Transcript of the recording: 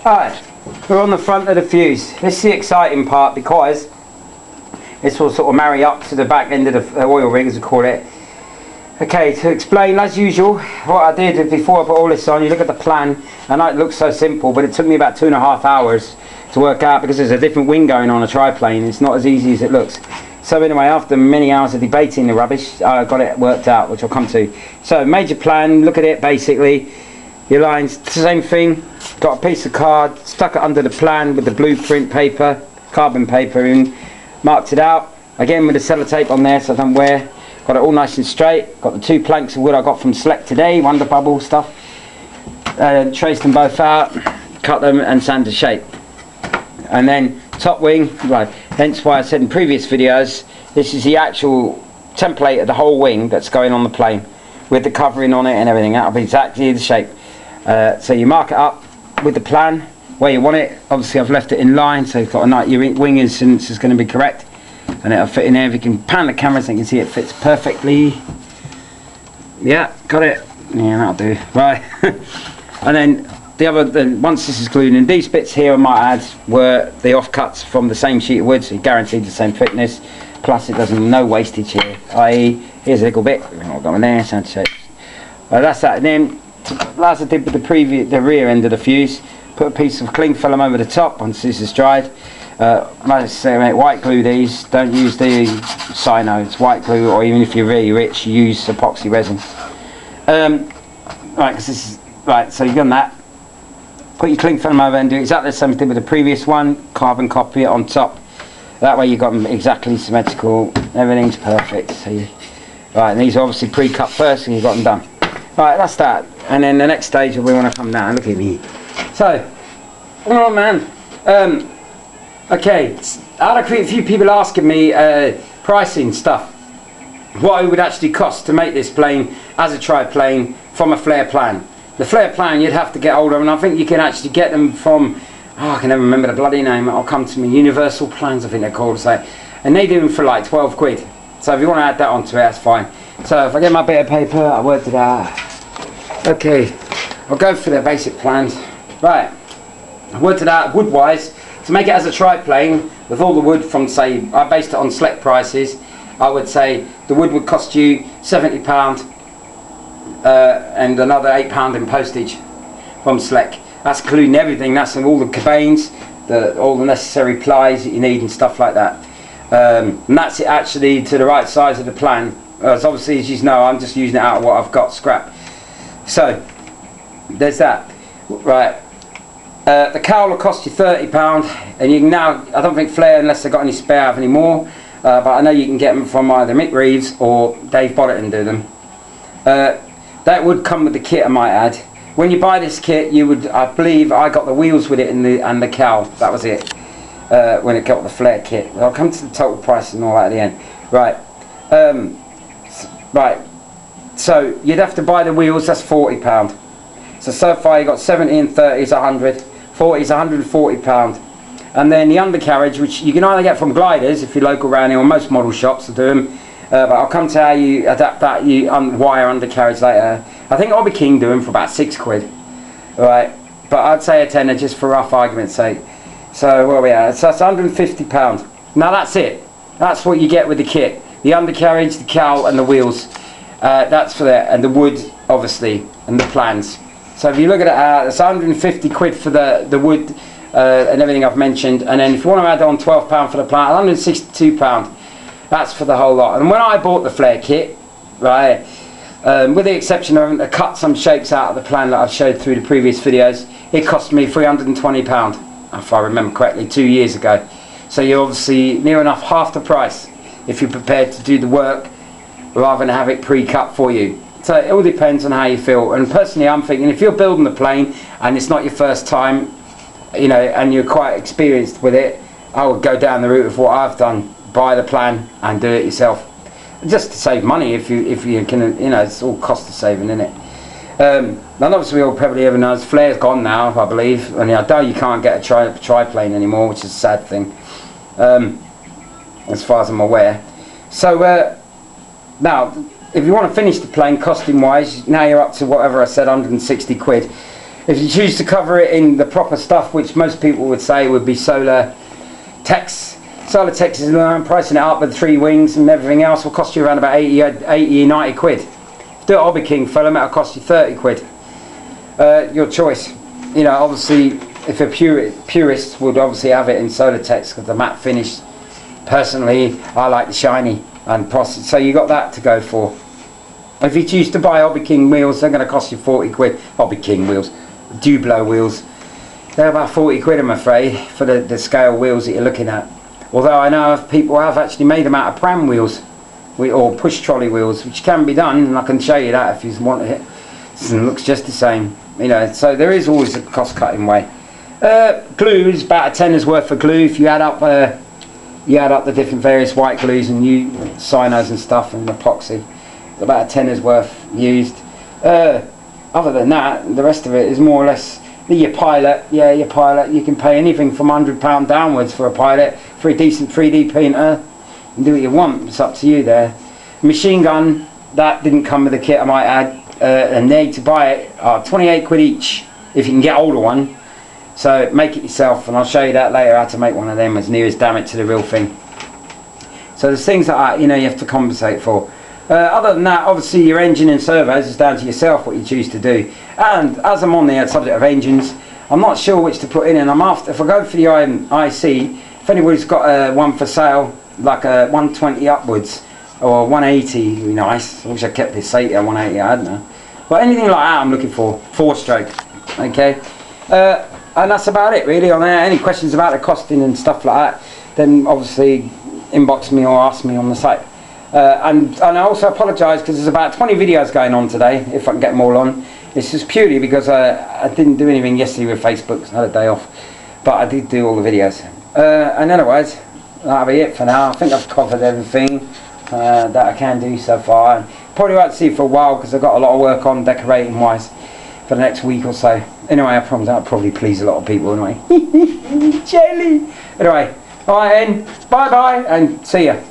Alright, we're on the front of the fuse. This is the exciting part because this will sort of marry up to the back end of the oil rig, as we call it. Okay, to explain, as usual, what I did before I put all this on, you look at the plan, and it looks so simple, but it took me about 2.5 hours to work out because there's a different wing going on a triplane. It's not as easy as it looks. So anyway, after many hours of debating the rubbish, I got it worked out, which I'll come to. So major plan, look at it basically. Your lines, same thing. Got a piece of card, stuck it under the plan with the blueprint paper, carbon paper in, marked it out. Again with the sellotape on there so I don't wear. Got it all nice and straight. Got the 2 planks of wood I got from Select today, Wonder Bubble stuff. Traced them both out, cut them and sand to shape. And then top wing, right, hence why I said in previous videos, this is the actual template of the whole wing that's going on the plane with the covering on it and everything. That'll be exactly the shape. So you mark it up with the plan where you want it. Obviously I've left it in line, so you've got a nice, your wing incidence is going to be correct and it'll fit in there. If you can pan the camera so you can see it fits perfectly. Yeah, got it. Yeah, that'll do. Right. And then once this is glued in, these bits here I might add were the offcuts from the same sheet of wood, so you're guaranteed the same thickness, plus it doesn't, no wastage here, i.e. here's a little bit, I'll go in there, sound shape. That's that. And then as I did with the rear end of the fuse, put a piece of cling film over the top once this is dried. I say, mate, white glue these, don't use the Sino, it's white glue, or even if you're really rich, use epoxy resin. Right, because this is, right, so you've done that. Put your cling film over and do exactly the same as you did with the previous one, carbon copy it on top. That way you've got them exactly symmetrical, everything's perfect. So right, and these are obviously pre-cut first and you've got them done. Right, that's that. And then the next stage we want to come down, look at me. So, oh man, okay, I had a few people asking me pricing stuff. What it would actually cost to make this plane as a triplane from a flare plan. The flare plan you'd have to get hold of, and I think you can actually get them from, I can never remember the bloody name, it'll come to me, Universal Plans I think they're called, so, and they do them for like 12 quid. So if you want to add that onto it, that's fine. So if I get my bit of paper, I'll work it out. Okay, I'll go for the basic plans. Right, I worked it out wood-wise. To make it as a triplane, with all the wood from, say, I based it on Select prices, I would say the wood would cost you £70 and another £8 in postage from Select. That's including everything, that's all the cabanes, all the necessary plies that you need and stuff like that. And that's it actually to the right size of the plan. As obviously as you know, I'm just using it out of what I've got scrap. So, there's that. Right. The cowl will cost you £30 and you can now, I don't think Flare, unless they've got any spare, have any more, but I know you can get them from either Mick Reeves or Dave Bodderton do them. That would come with the kit, I might add. When you buy this kit, you would, I believe I got the wheels with it and the cowl, that was it, when it got the Flare kit. I'll come to the total price and all that at the end. Right, right, so you'd have to buy the wheels, that's £40. So far you got 70 and 30 is 100, 40 is £140. And then the undercarriage, which you can either get from Gliders, if you're local around here, or most model shops will do them. But I'll come to how you adapt that, you wire undercarriage later. I think Hobby King do them for about 6 quid. Right, but I'd say a tenner just for rough argument's sake. So where are we at? So that's £150. Now that's it. That's what you get with the kit. The undercarriage, the cowl and the wheels. That's for that, and the wood obviously, and the plans. So if you look at it, it's 150 quid for the wood and everything I've mentioned, and then if you want to add on £12 for the plant, £162. That's for the whole lot. And when I bought the Flare kit, right, with the exception of to cut some shapes out of the plan that I've showed through the previous videos, it cost me £320, if I remember correctly, 2 years ago. So you're obviously near enough half the price if you're prepared to do the work rather than have it pre-cut for you. So it all depends on how you feel. And personally I'm thinking if you're building the plane and it's not your first time, you know, and you're quite experienced with it, I would go down the route of what I've done. Buy the plan and do it yourself, just to save money. If you can, you know, it's all cost of saving, isn't it? And obviously we all probably ever know Flare's gone now, I believe, and I know you can't get a triplane anymore, which is a sad thing, as far as I'm aware. So now if you want to finish the plane costing wise, now you're up to whatever I said, 160 quid. If you choose to cover it in the proper stuff, which most people would say would be Solartex. Solartex is pricing it up with 3 wings and everything else will cost you around about 80 90 quid. If you do it Hobby King film, it'll cost you 30 quid. Your choice. You know, obviously, if a purist would obviously have it in Solartex because the matte finish. Personally, I like the shiny and process, so you got that to go for. If you choose to buy Hobby King wheels, they're going to cost you 40 quid. Hobby King wheels, Dublo wheels, they're about 40 quid, I'm afraid, for the scale wheels that you're looking at. Although I know people have actually made them out of pram wheels or push trolley wheels, which can be done, and I can show you that if you want it. It looks just the same, you know. So there is always a cost-cutting way. Glue is about a tenner's worth of glue if you add up. You add up the different various white glues and cynos and stuff and epoxy. It's about a tenner's worth used. Other than that, the rest of it is more or less your pilot. Yeah, your pilot. You can pay anything from £100 downwards for a pilot for a decent 3D printer. You can do what you want. It's up to you there. Machine gun, that didn't come with the kit, I might add. And they to buy it are 28 quid each if you can get older one. So make it yourself, and I'll show you that later how to make one of them as near as damn it to the real thing. So there's things that you know you have to compensate for. Other than that, obviously your engine and servos is down to yourself what you choose to do. And as I'm on the subject of engines, I'm not sure which to put in, and I'm after, if I go for the IC, if anybody's got one for sale, like a 120 upwards or 180, would be nice. I wish I kept this 80 or 180, I don't know. But anything like that I'm looking for, 4-stroke. Okay. And that's about it really on there. Any questions about the costing and stuff like that, then obviously inbox me or ask me on the site. And I also apologise because there's about 20 videos going on today, if I can get them all on. It's just purely because I didn't do anything yesterday with Facebook, I had a day off. But I did do all the videos. And otherwise, that'll be it for now. I think I've covered everything that I can do so far. Probably won't see you for a while because I've got a lot of work on decorating wise for the next week or so. Anyway, I promise that'll probably please a lot of people anyway. Jelly! Anyway, alright then, bye bye and see ya.